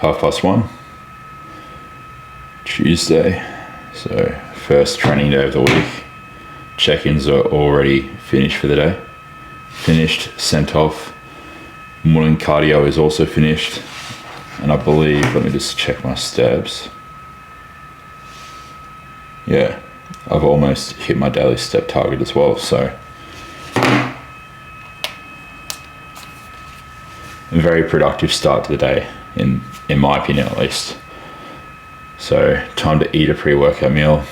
1:30, Tuesday. So first training day of the week. Check-ins are already finished for the day. Finished, sent off. Morning cardio is also finished. And I believe, let me just check my steps. Yeah, I've almost hit my daily step target as well, so a very productive start to the day, in my opinion at least. So time to eat a pre-workout meal,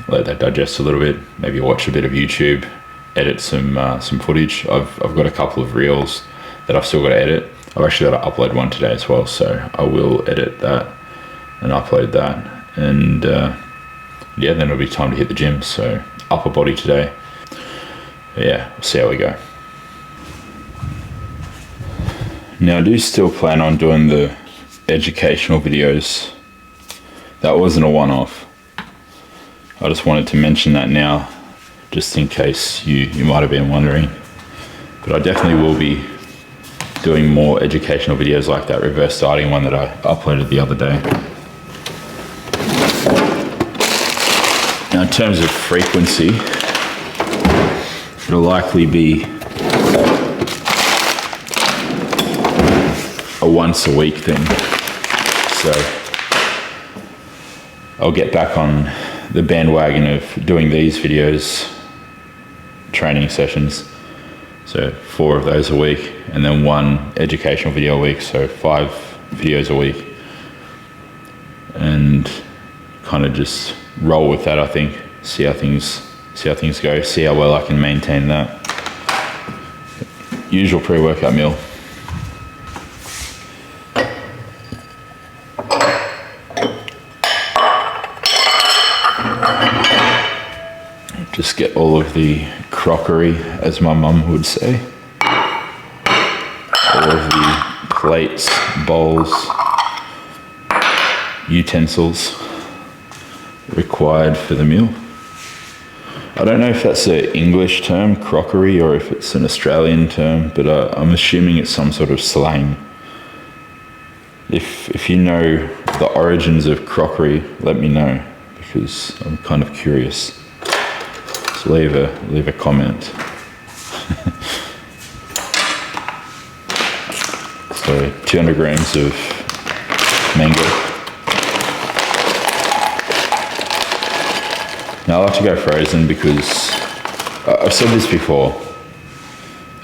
let that digest a little bit, maybe watch a bit of YouTube, edit some footage. I've got a couple of reels that I've still got to edit. I've actually got to upload one today as well, so I will edit that and upload that, and yeah, then it'll be time to hit the gym. So upper body today. But yeah, we'll see how we go. Now I do still plan on doing the educational videos. That wasn't a one-off. I just wanted to mention that now, just in case you might have been wondering. But I definitely will be doing more educational videos like that reverse dieting one that I uploaded the other day. Now in terms of frequency, it'll likely be a once a week thing. So I'll get back on the bandwagon of doing these videos, training sessions. So 4 of those a week, and then 1 educational video a week, so 5 videos a week. And kind of just roll with that, I think. See how things go, see how well I can maintain that. Usual pre-workout meal. Just get all of the crockery, as my mum would say. All of the plates, bowls, utensils required for the meal. I don't know if that's an English term, crockery, or if it's an Australian term, but I'm assuming it's some sort of slang. If you know the origins of crockery, let me know, because I'm kind of curious. So leave a comment. So 200 grams of mango. Now I like to go frozen because I've said this before,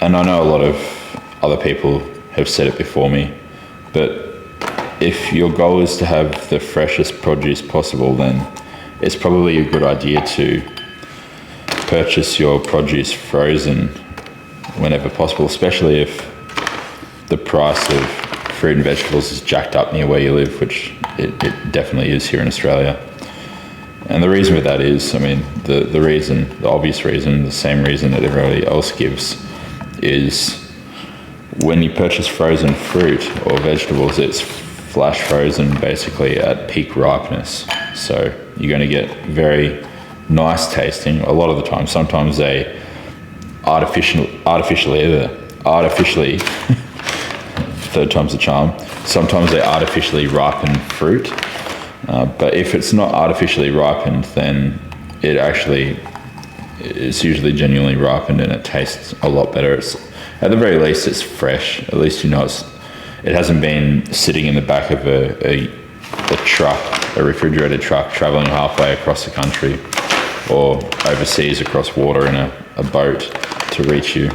and I know a lot of other people have said it before me, but if your goal is to have the freshest produce possible, then it's probably a good idea to purchase your produce frozen whenever possible, especially if the price of fruit and vegetables is jacked up near where you live, which it definitely is here in Australia. And the reason for that is, I mean, the obvious reason, the same reason that everybody else gives, is when you purchase frozen fruit or vegetables, it's flash frozen basically at peak ripeness. So you're going to get very nice tasting a lot of the time. Sometimes they artificially third time's the charm. Sometimes they artificially ripen fruit. But if it's not artificially ripened, then it's usually genuinely ripened and it tastes a lot better. At the very least, it's fresh. At least you know it hasn't been sitting in the back of a truck, a refrigerated truck, traveling halfway across the country or overseas across water in a boat to reach you.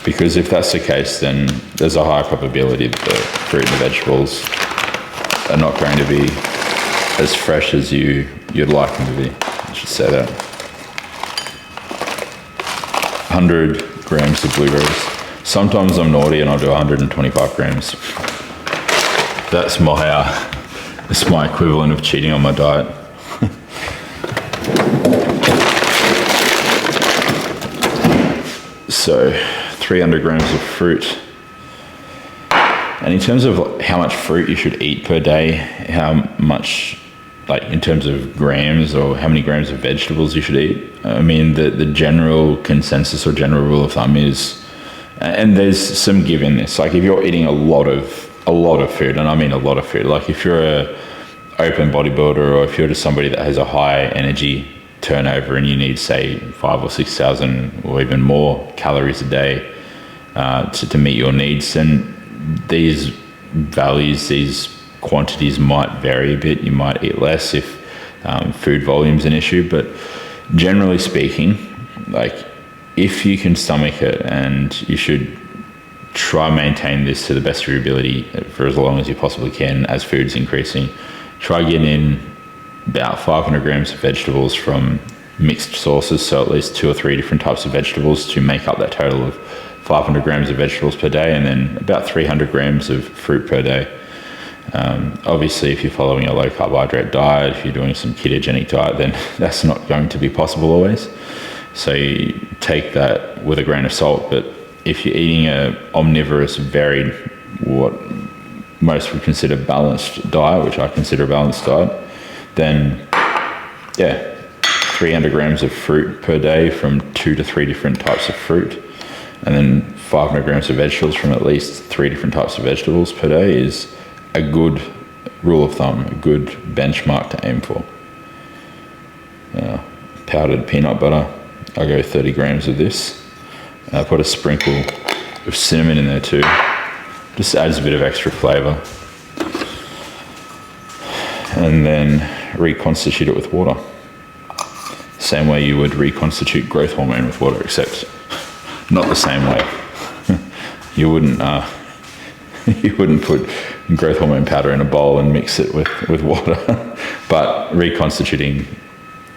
Because if that's the case, then there's a high probability that the fruit and the vegetables are not going to be as fresh as you'd like them to be. I should say that. 100 grams of blueberries. Sometimes I'm naughty and I'll do 125 grams. That's my equivalent of cheating on my diet. So 300 grams of fruit. And in terms of how much fruit you should eat per day, how much, like in terms of grams, or how many grams of vegetables you should eat, I mean, the general consensus or general rule of thumb is, and there's some give in this, like if you're eating a lot of a lot of food, and I mean a lot of food. Like if you're a open bodybuilder, or if you're just somebody that has a high energy turnover and you need, say, 5,000 or 6,000 or even more calories a day to meet your needs, then these values, these quantities might vary a bit. You might eat less if food volume's an issue, but generally speaking, like if you can stomach it, and you should try maintain this to the best of your ability for as long as you possibly can as food's increasing. Try getting in about 500 grams of vegetables from mixed sources, so at least 2 or 3 different types of vegetables to make up that total of 500 grams of vegetables per day, and then about 300 grams of fruit per day. Obviously, if you're following a low carbohydrate diet, if you're doing some ketogenic diet, then that's not going to be possible always. So you take that with a grain of salt. But if you're eating a omnivorous, varied, what most would consider balanced diet, which I consider a balanced diet, then yeah, 300 grams of fruit per day from 2 to 3 different types of fruit, and then 500 grams of vegetables from at least 3 different types of vegetables per day is a good rule of thumb, a good benchmark to aim for. Powdered peanut butter, I go 30 grams of this. I put a sprinkle of cinnamon in there too. Just adds a bit of extra flavor. And then reconstitute it with water. Same way you would reconstitute growth hormone with water, except not the same way. You wouldn't put growth hormone powder in a bowl and mix it with water. But reconstituting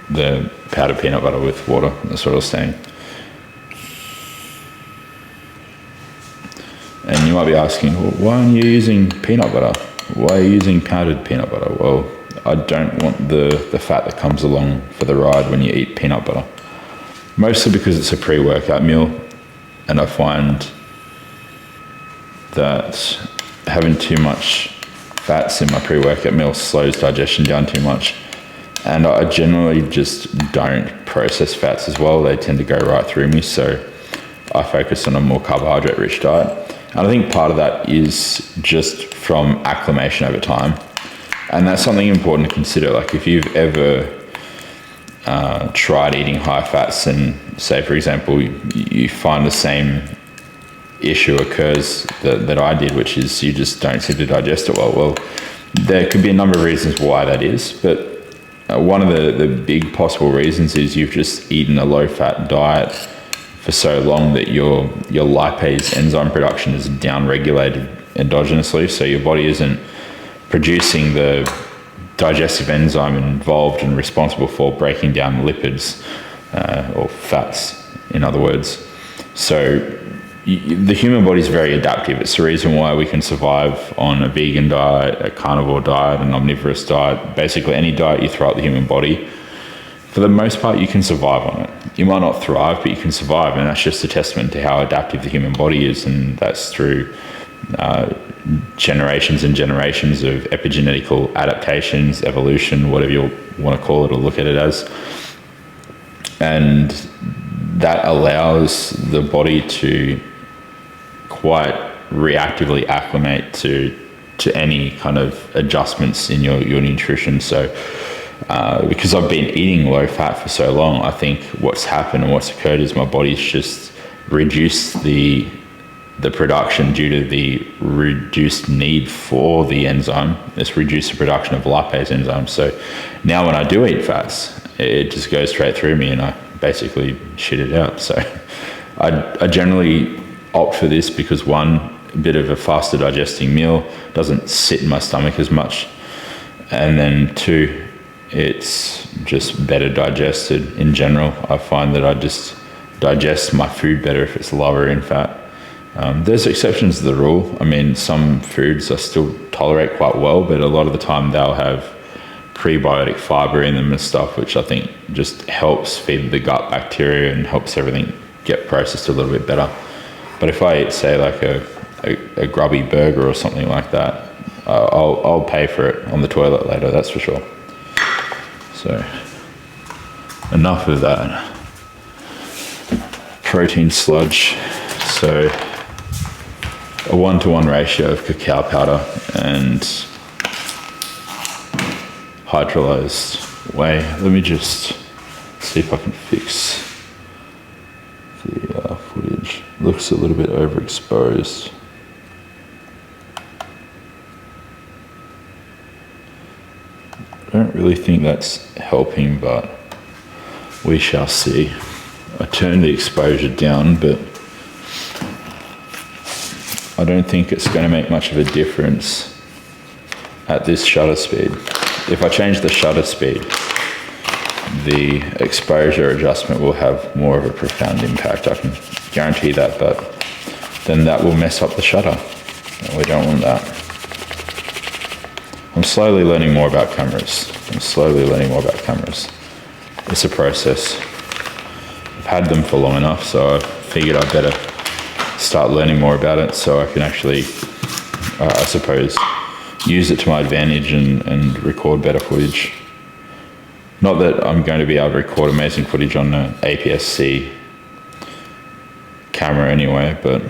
the powdered peanut butter with water, that's what I was saying. And you might be asking, well, why aren't you using peanut butter? Why are you using powdered peanut butter? Well, I don't want the fat that comes along for the ride when you eat peanut butter. Mostly because it's a pre-workout meal, and I find that having too much fats in my pre-workout meal slows digestion down too much. And I generally just don't process fats as well. They tend to go right through me, so I focus on a more carbohydrate-rich diet. And I think part of that is just from acclimation over time. And that's something important to consider. Like if you've ever tried eating high fats and say, for example, you find the same issue occurs that I did, which is you just don't seem to digest it well. Well, there could be a number of reasons why that is, but one of the big possible reasons is you've just eaten a low-fat diet for so long that your lipase enzyme production is down-regulated endogenously, so your body isn't producing the digestive enzyme involved and responsible for breaking down lipids, or fats, in other words. So the human body is very adaptive. It's the reason why we can survive on a vegan diet, a carnivore diet, an omnivorous diet, basically any diet you throw at the human body. For the most part, you can survive on it. You might not thrive, but you can survive, and that's just a testament to how adaptive the human body is, and that's through generations and generations of epigenetical adaptations, evolution, whatever you want to call it or look at it as. And that allows the body to quite reactively acclimate to any kind of adjustments in your nutrition. So because I've been eating low fat for so long, I think what's happened and what's occurred is my body's just reduced the production due to the reduced need for the enzyme. It's reduced the production of lipase enzyme. So now when I do eat fats, it just goes straight through me and I basically shit it out. So I generally opt for this because, one, a bit of a faster digesting meal, doesn't sit in my stomach as much, and then two, it's just better digested in general. I find that I just digest my food better if it's lower in fat. There's exceptions to the rule. I mean, some foods I still tolerate quite well, but a lot of the time they'll have prebiotic fiber in them and stuff, which I think just helps feed the gut bacteria and helps everything get processed a little bit better. But if I eat, say, like a grubby burger or something like that, I'll pay for it on the toilet later, that's for sure. So enough of that protein sludge. So a 1-to-1 ratio of cacao powder and hydrolyzed whey. Let me just see if I can fix the footage. Looks a little bit overexposed. I don't really think that's helping, but we shall see. I turned the exposure down, but I don't think it's going to make much of a difference at this shutter speed. If I change the shutter speed, the exposure adjustment will have more of a profound impact. I can guarantee that, but then that will mess up the shutter, and we don't want that. I'm slowly learning more about cameras. It's a process. I've had them for long enough, so I figured I'd better start learning more about it so I can actually, I suppose, use it to my advantage and record better footage. Not that I'm going to be able to record amazing footage on an APS-C camera anyway, but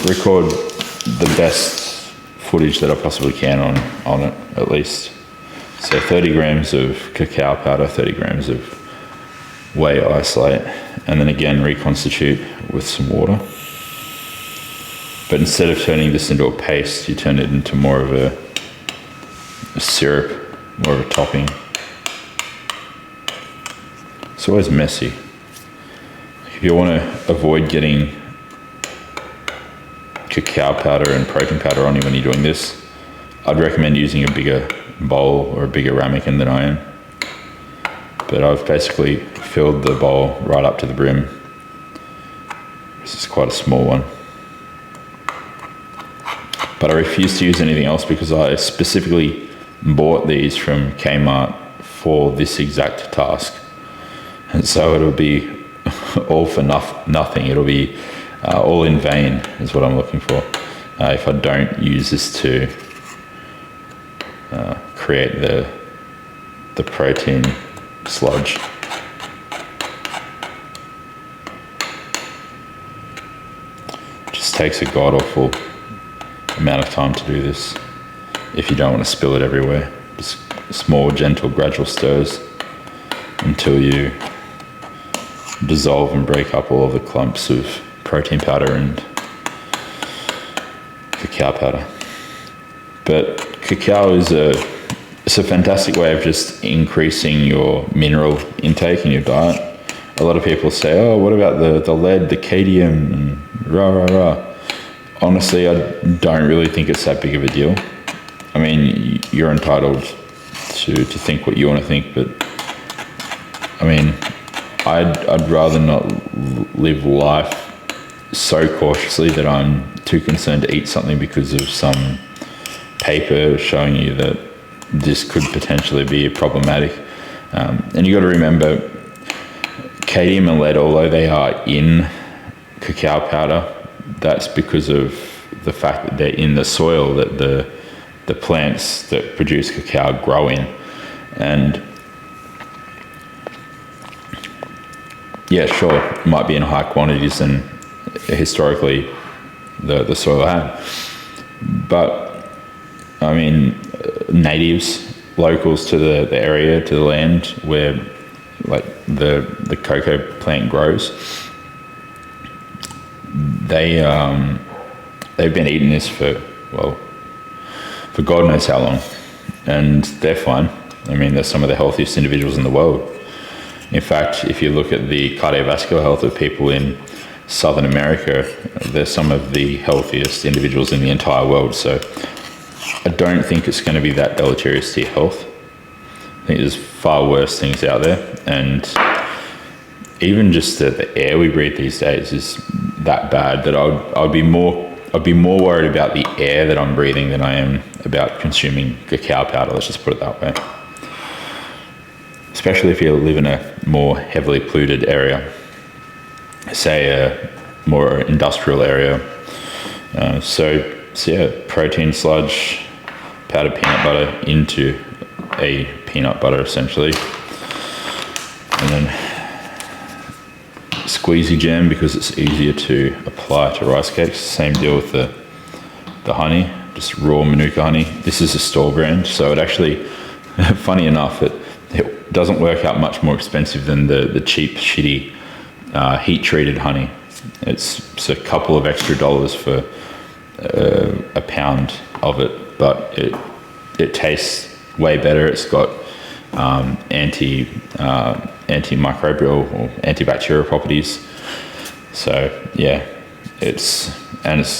record the best footage that I possibly can on it, at least. So 30 grams of cacao powder, 30 grams of whey isolate, and then again reconstitute with some water. But instead of turning this into a paste, you turn it into more of a syrup, more of a topping. It's always messy. If you want to avoid getting cacao powder and protein powder on you when you're doing this, I'd recommend using a bigger bowl or a bigger ramekin than I am. But I've basically filled the bowl right up to the brim. This is quite a small one. But I refuse to use anything else because I specifically bought these from Kmart for this exact task. And so it'll be all for nothing. It'll be all in vain is what I'm looking for if I don't use this to create the protein sludge. It just takes a god-awful amount of time to do this if you don't want to spill it everywhere. Just small, gentle, gradual stirs until you dissolve and break up all of the clumps of protein powder and cacao powder. But cacao is it's a fantastic way of just increasing your mineral intake in your diet. A lot of people say, oh, what about the lead, the cadmium, and rah. Honestly, I don't really think it's that big of a deal. I mean, you're entitled to think what you want to think, but I mean, I'd rather not live life so cautiously that I'm too concerned to eat something because of some paper showing you that this could potentially be problematic. And you got to remember, cadmium and lead, although they are in cacao powder, that's because of the fact that they're in the soil that the plants that produce cacao grow in. And yeah, sure, it might be in high quantities than historically the soil had. But I mean, natives, locals to the area, to the land where like the cocoa plant grows, they've been eating this for God knows how long, and they're fine. I mean, they're some of the healthiest individuals in the world. In fact, if you look at the cardiovascular health of people in Southern America, they're some of the healthiest individuals in the entire world. So I don't think it's going to be that deleterious to your health. I think there's far worse things out there, and even just the air we breathe these days is that bad that I'd be more worried about the air that I'm breathing than I am about consuming cacao powder. Let's just put it that way. Especially if you live in a more heavily polluted area, say a more industrial area. So yeah, protein sludge, powdered peanut butter into a peanut butter essentially, and then just squeezy jam because it's easier to apply to rice cakes. Same deal with the honey, just raw Manuka honey. This is a store brand, so it actually, funny enough, it doesn't work out much more expensive than the cheap, shitty, heat-treated honey. It's a couple of extra dollars for a pound of it, but it tastes way better. It's got antimicrobial or antibacterial properties. So yeah, it's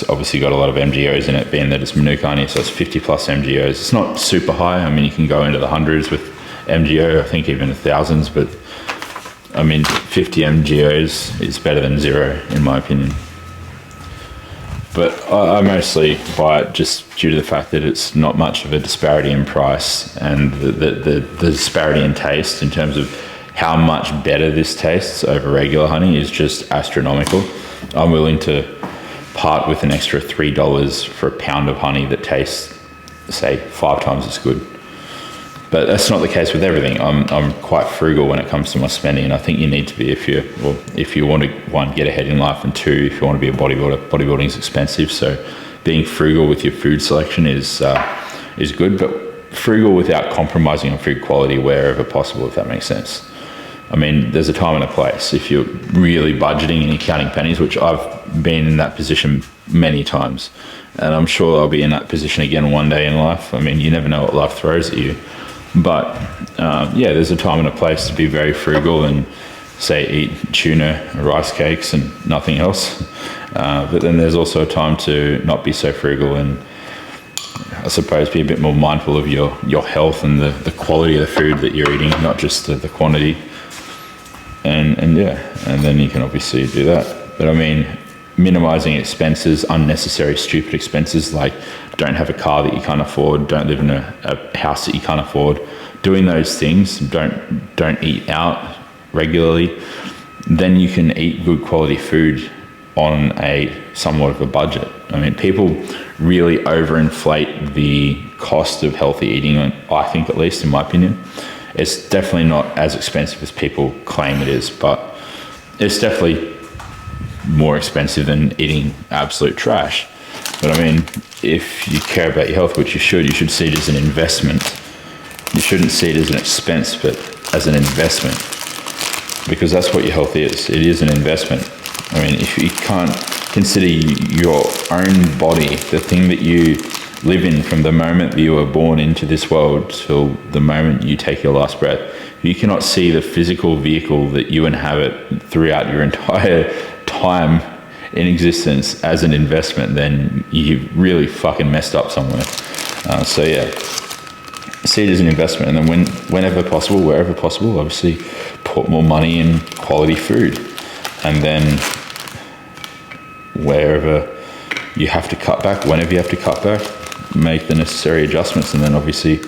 obviously got a lot of MGOs in it, being that it's Manuka honey, so it's 50 plus MGOs. It's not super high. I mean, you can go into the hundreds with MGO, I think even the thousands, but I mean, 50 MGOs is better than 0 in my opinion. But I mostly buy it just due to the fact that it's not much of a disparity in price, and the disparity in taste in terms of how much better this tastes over regular honey is just astronomical. I'm willing to part with an extra $3 for a pound of honey that tastes, say, 5 times as good. But that's not the case with everything. I'm quite frugal when it comes to my spending, and I think you need to be if you want to, 1, get ahead in life, and 2, if you want to be a bodybuilder. Bodybuilding is expensive, so being frugal with your food selection is good, but frugal without compromising on food quality wherever possible, if that makes sense. I mean, there's a time and a place. If you're really budgeting and you're counting pennies, which I've been in that position many times, and I'm sure I'll be in that position again one day in life. I mean, you never know what life throws at you. But yeah, there's a time and a place to be very frugal and say eat tuna, rice cakes and nothing else. But then there's also a time to not be so frugal and I suppose be a bit more mindful of your health and the quality of the food that you're eating, not just the quantity. And yeah, and then you can obviously do that. But I mean, minimizing expenses, unnecessary, stupid expenses, like don't have a car that you can't afford, don't live in a house that you can't afford, doing those things, don't eat out regularly, then you can eat good quality food on a somewhat of a budget. I mean, people really overinflate the cost of healthy eating, I think, at least in my opinion. It's definitely not as expensive as people claim it is, but it's definitely more expensive than eating absolute trash. But I mean, if you care about your health, which you should see it as an investment. You shouldn't see it as an expense, but as an investment, because that's what your health is. It is an investment. I mean, if you can't consider your own body, the thing that you live in from the moment that you were born into this world till the moment you take your last breath, if you cannot see the physical vehicle that you inhabit throughout your entire time in existence as an investment, then you really fucking messed up somewhere. So yeah, see it as an investment, and then whenever possible, wherever possible, obviously put more money in quality food, and then wherever you have to cut back, whenever you have to cut back, make the necessary adjustments. And then obviously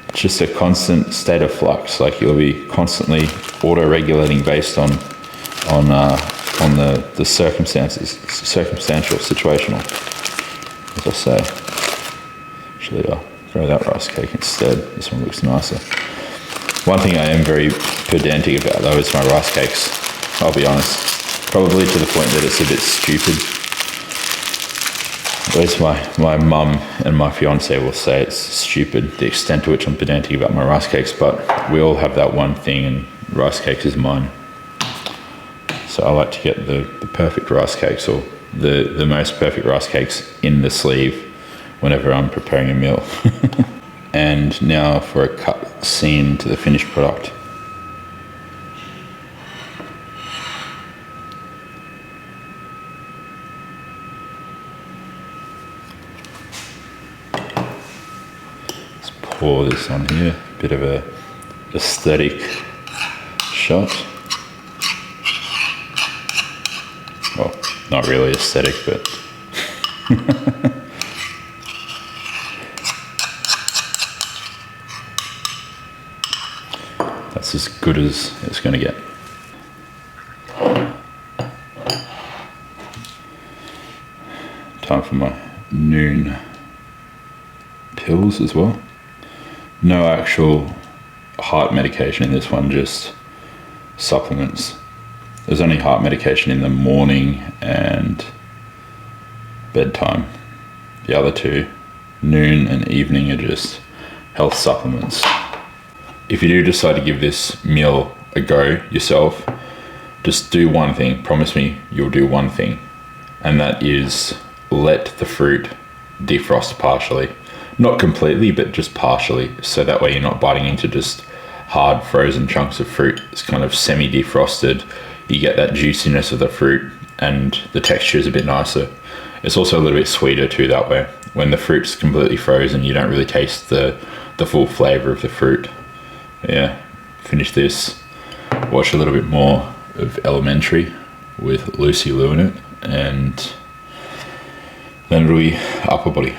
it's just a constant state of flux. Like you'll be constantly auto-regulating based on the circumstances, circumstantial, situational, as I say. Actually, I'll throw that rice cake instead. This one looks nicer. One thing I am very pedantic about though is my rice cakes, I'll be honest. Probably to the point that it's a bit stupid. At least my mum and my fiance will say it's stupid, the extent to which I'm pedantic about my rice cakes, but we all have that one thing, and rice cakes is mine. So I like to get the perfect rice cakes, or the most perfect rice cakes in the sleeve whenever I'm preparing a meal. And now for a cut scene to the finished product. Let's pour this on here, bit of a aesthetic shot. Well, not really aesthetic, but that's as good as it's going to get. Time for my noon pills as well. No actual heart medication in this one, just supplements. There's only heart medication in the morning and bedtime. The other two, noon and evening, are just health supplements. If you do decide to give this meal a go yourself, just do one thing. Promise me you'll do one thing, and that is let the fruit defrost partially. Not completely, but just partially, so that way you're not biting into just hard frozen chunks of fruit. It's kind of semi-defrosted. You get that juiciness of the fruit, and the texture is a bit nicer. It's also a little bit sweeter too that way. When the fruit's completely frozen, you don't really taste the full flavor of the fruit. Yeah, finish this, watch a little bit more of Elementary with Lucy Liu in it, and then it'll be upper body.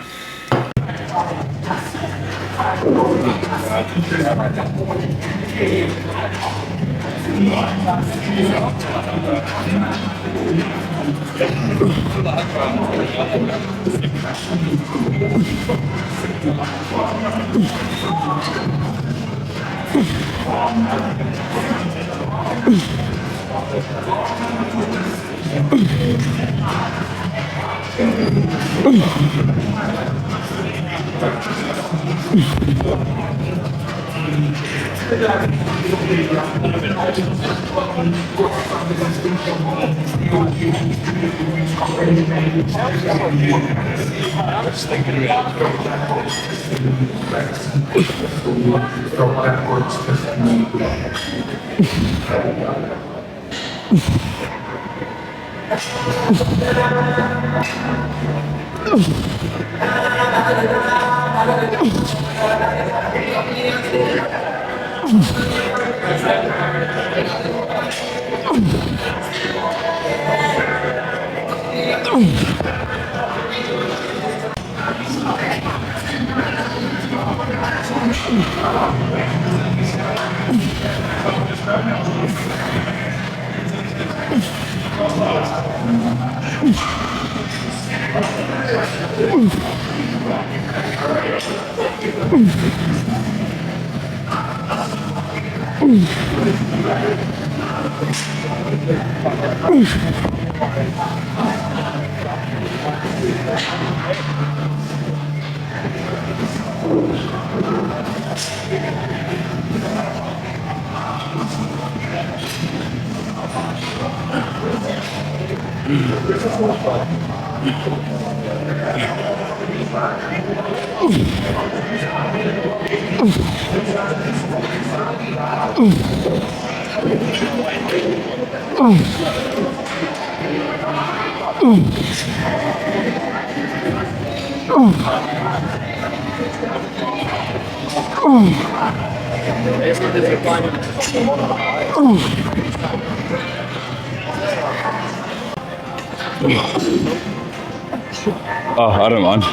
Oh, I don't mind.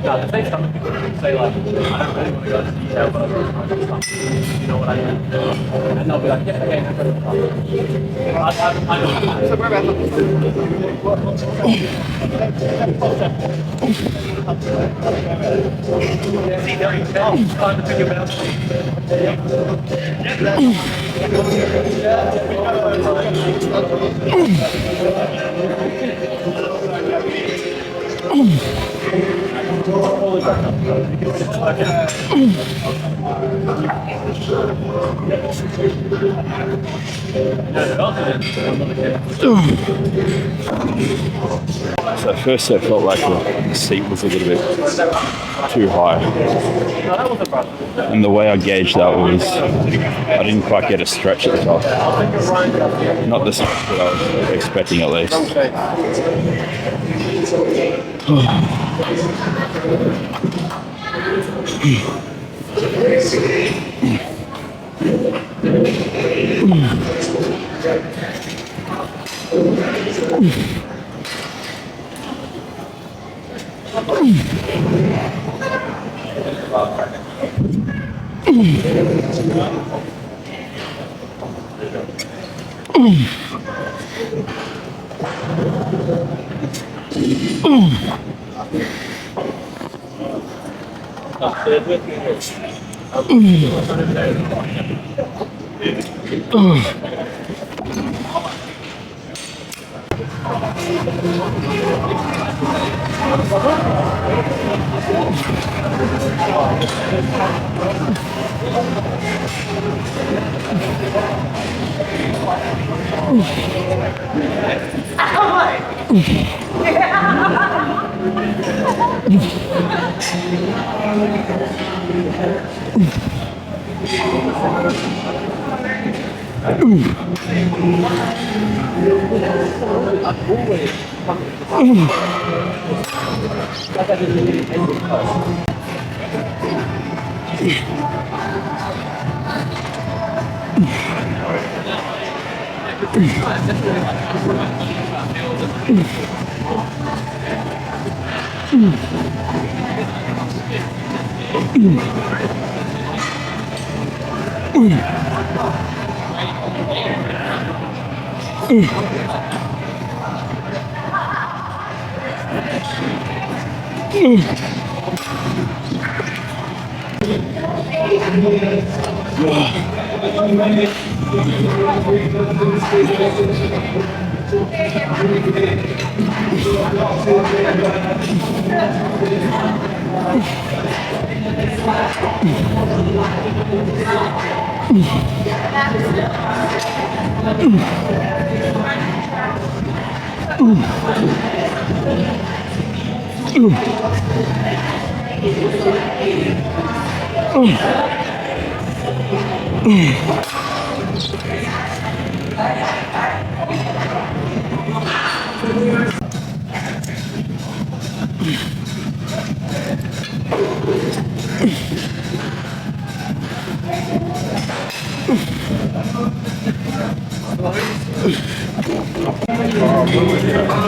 No, the face stuff, people say like, I don't really want to go into detail, but you know what I mean? And they'll be like, yeah, okay, no problem. I know. So where about see, there you go. Time to pick your mouse. So first set felt like the seat was a little bit too high, and the way I gauged that was I didn't quite get a stretch at the top. Not the stretch that I was expecting at least.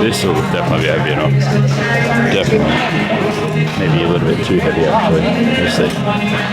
This will definitely be heavy enough. Definitely. Maybe a little bit too heavy actually. We'll see.